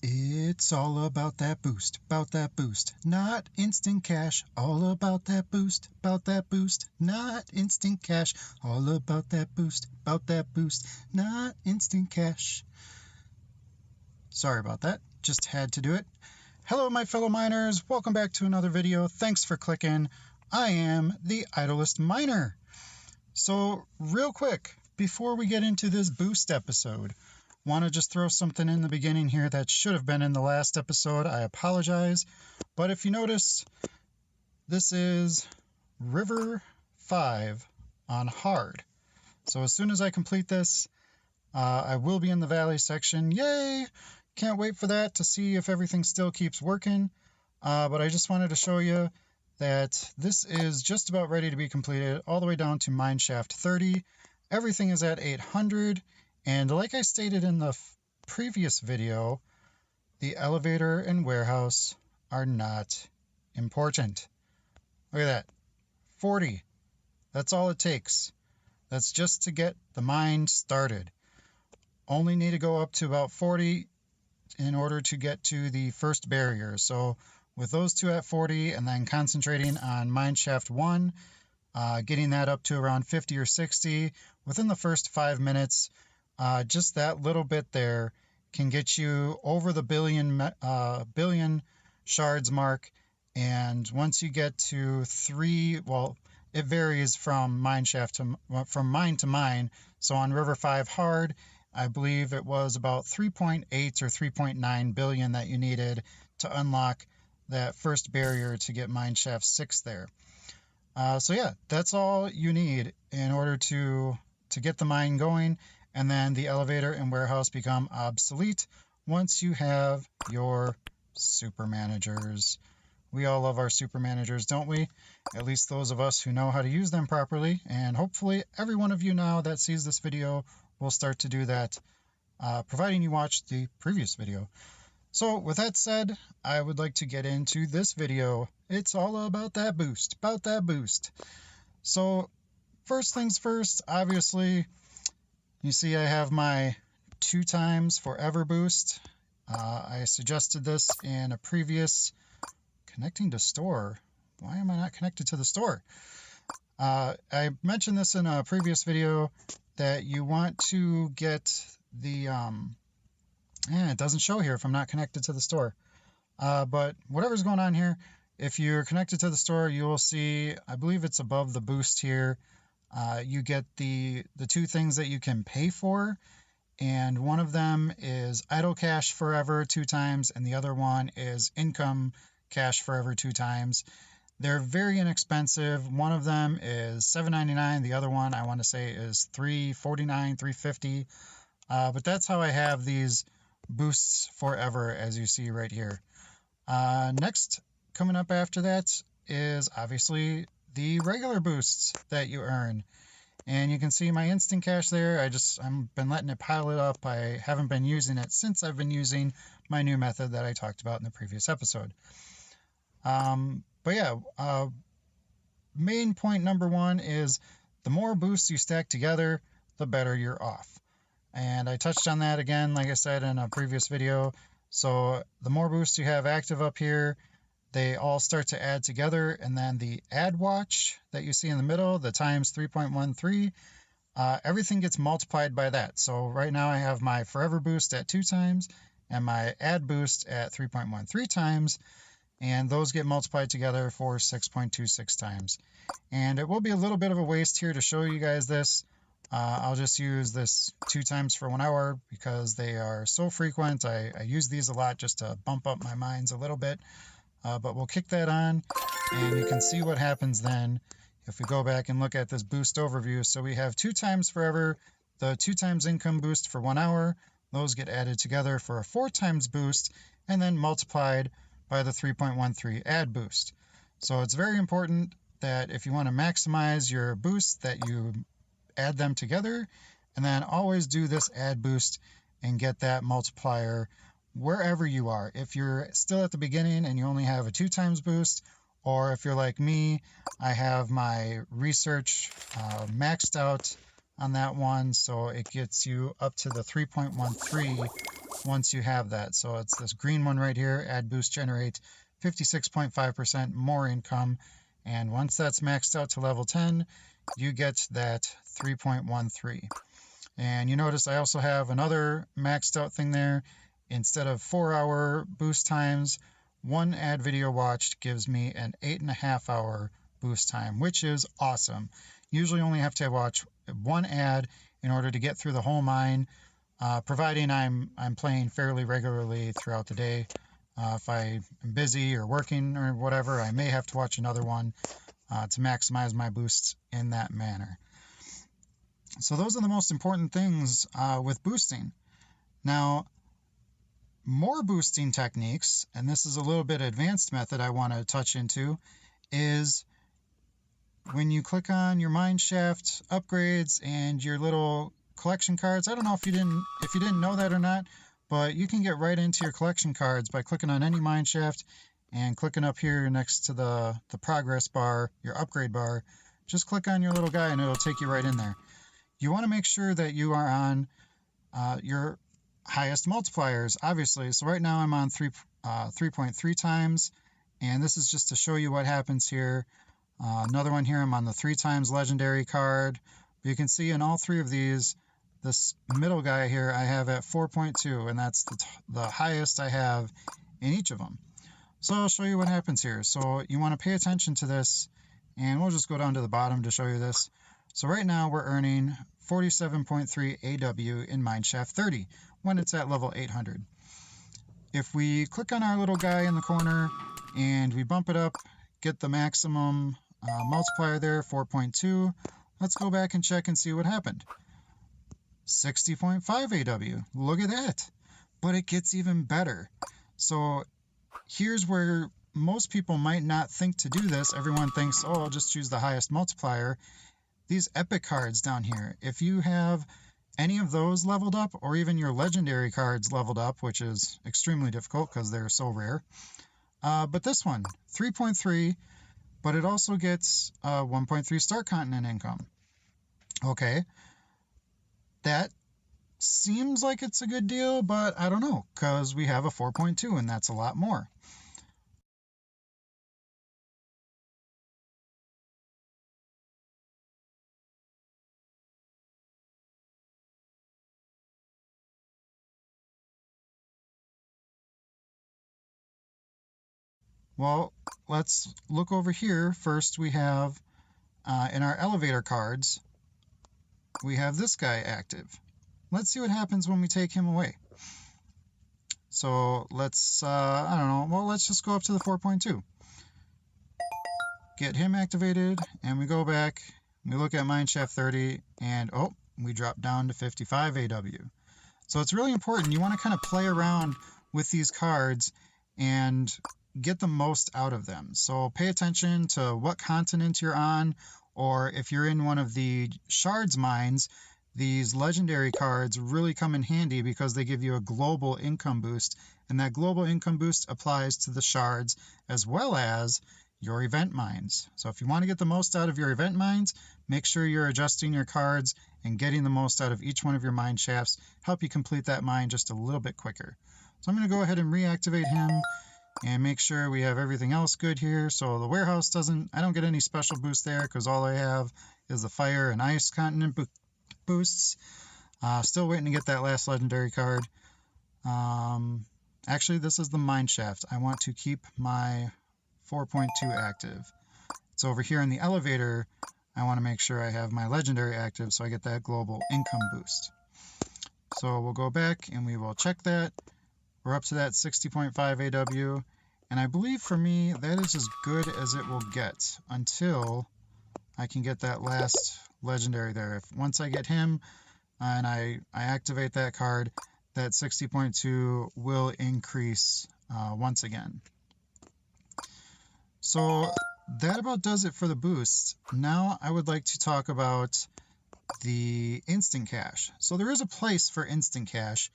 It's all about that boost, not instant cash. All about that boost, not instant cash. All about that boost, not instant cash. Sorry about that, just had to do it. Hello, my fellow miners, welcome back to another video. Thanks for clicking. I am the Idlest miner. So, real quick, before we get into this boost episode, want to just throw something in the beginning here that should have been in the last episode. I apologize. But if you notice, this is River 5 on hard. So as soon as I complete this, I will be in the valley section. Yay! Can't wait for that to see if everything still keeps working. But I just wanted to show you that this is just about ready to be completed, all the way down to mineshaft 30. Everything is at 800. And like I stated in the previous video, the elevator and warehouse are not important. Look at that. 40. That's all it takes. That's just to get the mine started. Only need to go up to about 40 in order to get to the first barrier. So with those two at 40 and then concentrating on mineshaft 1, getting that up to around 50 or 60 within the first 5 minutes, just that little bit there can get you over the billion shards mark. And once you get to 3, well, it varies from mine to mine. So on River 5 hard, I believe it was about 3.8 or 3.9 billion that you needed to unlock that first barrier to get mineshaft 6 there. So yeah, that's all you need in order to get the mine going. And then the elevator and warehouse become obsolete once you have your super managers. We all love our super managers, don't we? At least those of us who know how to use them properly. And hopefully every one of you now that sees this video will start to do that, providing you watched the previous video. So with that said, I would like to get into this video. It's all about that boost, So first things first, obviously, you see I have my 2 times forever boost. I suggested this in a previous connecting to store. Why am I not connected to the store? I mentioned this in a previous video that you want to get the, it doesn't show here if I'm not connected to the store. But whatever's going on here, if you're connected to the store, you will see, I believe it's above the boost here. You get the 2 things that you can pay for, and one of them is idle cash forever 2 times, and the other one is income cash forever 2 times. They're very inexpensive. One of them is $7.99. The other one I want to say is $3.49, $3.50. But that's how I have these boosts forever, as you see right here. Next, coming up after that is obviously the regular boosts that you earn. And you can see my instant cash there. I've been letting it pile it up. I haven't been using it since I've been using my new method that I talked about in the previous episode. But yeah, main point number 1 is the more boosts you stack together, the better you're off. And I touched on that again, like I said, in a previous video. So the more boosts you have active up here, they all start to add together, and then the add watch that you see in the middle, the times 3.13, everything gets multiplied by that. So right now I have my forever boost at 2 times and my add boost at 3.13 times, and those get multiplied together for 6.26 times. And it will be a little bit of a waste here to show you guys this. I'll just use this 2 times for 1 hour because they are so frequent. I use these a lot just to bump up my mines a little bit. But we'll kick that on, and you can see what happens then if we go back and look at this boost overview. So we have 2 times forever, the 2 times income boost for 1 hour. Those get added together for a 4 times boost, and then multiplied by the 3.13 add boost. So it's very important that if you want to maximize your boosts, that you add them together, and then always do this add boost and get that multiplier wherever you are. If you're still at the beginning and you only have a 2 times boost, or if you're like me, I have my research maxed out on that one, so it gets you up to the 3.13 once you have that. So it's this green one right here, add boost generate 56.5% more income. And once that's maxed out to level 10, you get that 3.13. And you notice I also have another maxed out thing there. Instead of 4-hour boost times, one ad video watched gives me an 8.5-hour boost time, which is awesome. Usually only have to watch one ad in order to get through the whole mine, providing I'm playing fairly regularly throughout the day. If I am busy or working or whatever, I may have to watch another one to maximize my boosts in that manner. So those are the most important things with boosting. Now, more boosting techniques, and this is a little bit advanced method I want to touch into, is when you click on your mine shaft upgrades and your little collection cards. I don't know if you didn't know that or not, but you can get right into your collection cards by clicking on any mine shaft and clicking up here next to the progress bar, your upgrade bar. Just click on your little guy and it'll take you right in there. You want to make sure that you are on your highest multipliers, obviously. So right now I'm on 3.3 times, and this is just to show you what happens here. Another one here, I'm on the 3 times legendary card. But you can see in all three of these, this middle guy here I have at 4.2, and that's the highest I have in each of them. So I'll show you what happens here. So you want to pay attention to this, and we'll just go down to the bottom to show you this. So right now we're earning 47.3 AW in Mineshaft 30 when it's at level 800. If we click on our little guy in the corner and we bump it up, get the maximum multiplier there, 4.2, let's go back and check and see what happened. 60.5 AW, look at that. But it gets even better. So here's where most people might not think to do this. Everyone thinks, oh, I'll just choose the highest multiplier. These epic cards down here, if you have any of those leveled up, or even your legendary cards leveled up, which is extremely difficult because they're so rare. But this one, 3.3, but it also gets 1.3 Star Continent income. Okay, that seems like it's a good deal, but I don't know, because we have a 4.2, and that's a lot more. Well, let's look over here. First, we have in our elevator cards, we have this guy active. Let's see what happens when we take him away. So let's, I don't know, well, let's just go up to the 4.2. Get him activated, and we go back, we look at Mineshaft 30, and oh, we drop down to 55 AW. So it's really important. You want to kind of play around with these cards and get the most out of them. So pay attention to what continent you're on, or if you're in one of the shards mines, these legendary cards really come in handy because they give you a global income boost, and that global income boost applies to the shards as well as your event mines. So if you want to get the most out of your event mines, make sure you're adjusting your cards and getting the most out of each one of your mine shafts. Help you complete that mine just a little bit quicker. So I'm going to go ahead and reactivate him and make sure we have everything else good here. So the warehouse I don't get any special boost there because all I have is the fire and ice continent boosts. Still waiting to get that last legendary card. Actually, this is the mine shaft. I want to keep my 4.2 active. It's over here in the elevator. I want to make sure I have my legendary active so I get that global income boost. So we'll go back and we will check that. We're up to that 60.5 AW, and I believe for me that is as good as it will get until I can get that last legendary there. Once I get him and I activate that card, that 60.2 will increase once again. So that about does it for the boosts. Now I would like to talk about the instant cash. So there is a place for instant cash,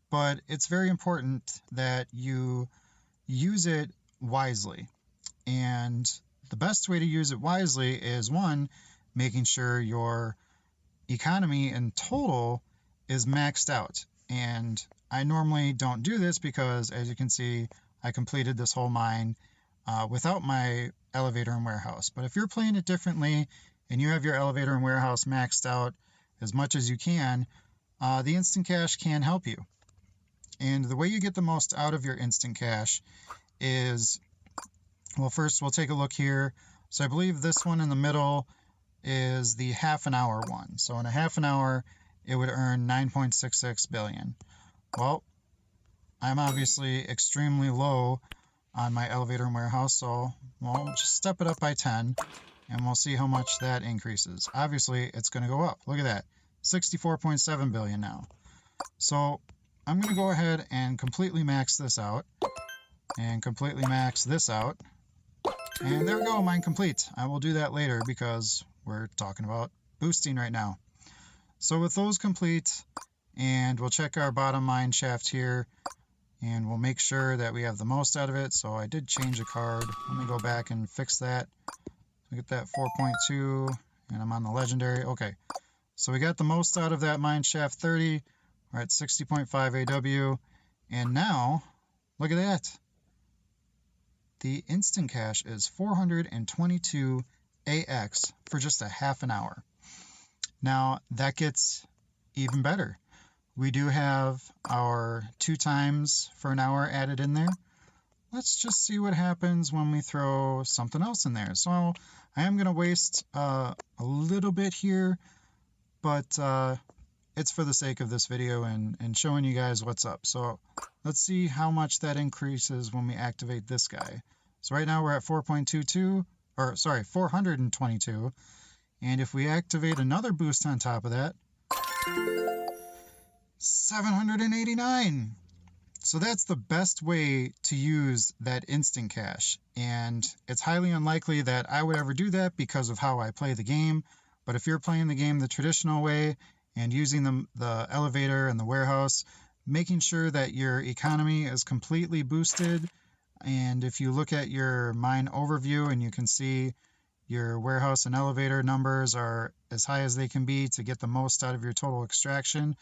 but it's very important that you use it wisely. And the best way to use it wisely is, one, making sure your economy in total is maxed out. And I normally don't do this because, as you can see, I completed this whole mine without my elevator and warehouse. But if you're playing it differently and you have your elevator and warehouse maxed out as much as you can, the instant cash can help you. And the way you get the most out of your instant cash is, well, first we'll take a look here. So I believe this one in the middle is the half an hour one. So in a half an hour, it would earn 9.66 billion. Well, I'm obviously extremely low on my elevator and warehouse, so we'll just step it up by 10 and we'll see how much that increases. Obviously, it's going to go up. Look at that, 64.7 billion now. So I'm going to go ahead and completely max this out and completely max this out. And there we go, mine complete. I will do that later because we're talking about boosting right now. So with those complete, and we'll check our bottom mine shaft here, and we'll make sure that we have the most out of it. So I did change a card. Let me go back and fix that. Look at that, 4.2, and I'm on the legendary. Okay, so we got the most out of that mine shaft 30. We're at 60.5 AW, and now look at that. The instant cash is 422 AX for just a half an hour. Now that gets even better. We do have our 2 times for an hour added in there. Let's just see what happens when we throw something else in there. So I am going to waste a little bit here, but it's for the sake of this video and showing you guys what's up. So let's see how much that increases when we activate this guy. So right now we're at 422, or sorry, 422. And if we activate another boost on top of that, 789. So that's the best way to use that instant cash. And it's highly unlikely that I would ever do that because of how I play the game. But if you're playing the game the traditional way and using the elevator and the warehouse, making sure that your economy is completely boosted. And if you look at your mine overview and you can see your warehouse and elevator numbers are as high as they can be to get the most out of your total extraction,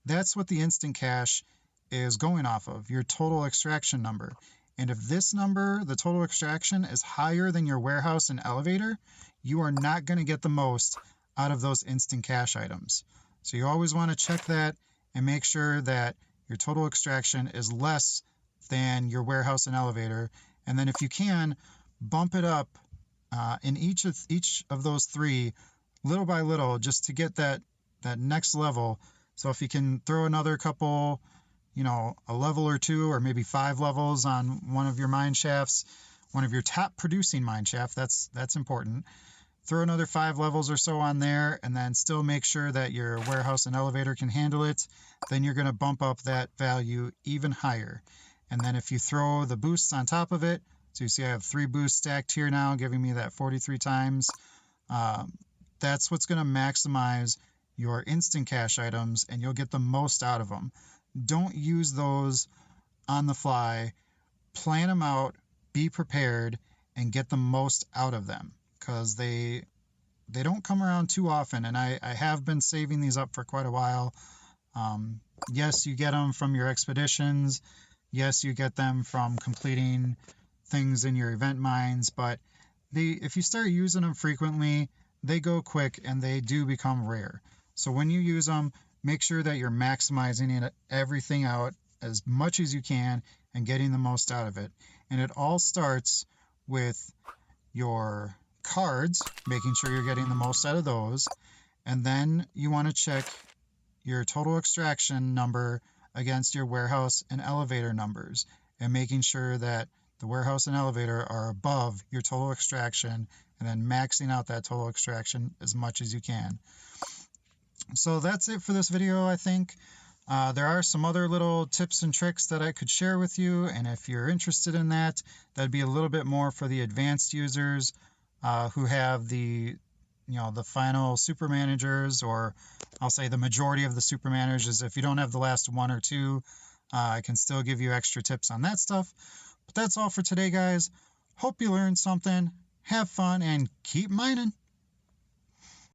that's what the instant cash is going off of, your total extraction number. And if this number, the total extraction, is higher than your warehouse and elevator, you are not going to get the most out of those instant cash items. So you always want to check that and make sure that your total extraction is less than your warehouse and elevator. And then if you can, bump it up in each of those 3 little by little just to get that next level. So if you can throw another couple, a level or 2 or maybe 5 levels on one of your mine shafts, one of your top producing mine shaft, that's important. Throw another 5 levels or so on there and then still make sure that your warehouse and elevator can handle it. Then you're going to bump up that value even higher. And then if you throw the boosts on top of it, so you see I have 3 boosts stacked here now, giving me that 43 times. That's what's going to maximize your instant cash items, and you'll get the most out of them. Don't use those on the fly. Plan them out, be prepared, and get the most out of them, because they don't come around too often, and I have been saving these up for quite a while. Yes, you get them from your expeditions. Yes, you get them from completing things in your event mines, but if you start using them frequently, they go quick and they do become rare. So when you use them, make sure that you're maximizing everything out as much as you can and getting the most out of it. And it all starts with your cards, making sure you're getting the most out of those. And then you want to check your total extraction number against your warehouse and elevator numbers and making sure that the warehouse and elevator are above your total extraction, and then maxing out that total extraction as much as you can. So that's it for this video, I think. There are some other little tips and tricks that I could share with you, and if you're interested in that, that'd be a little bit more for the advanced users who have the final super managers, or I'll say the majority of the super managers. If you don't have the last 1 or 2, I can still give you extra tips on that stuff. But that's all for today, guys. Hope you learned something. Have fun and keep mining.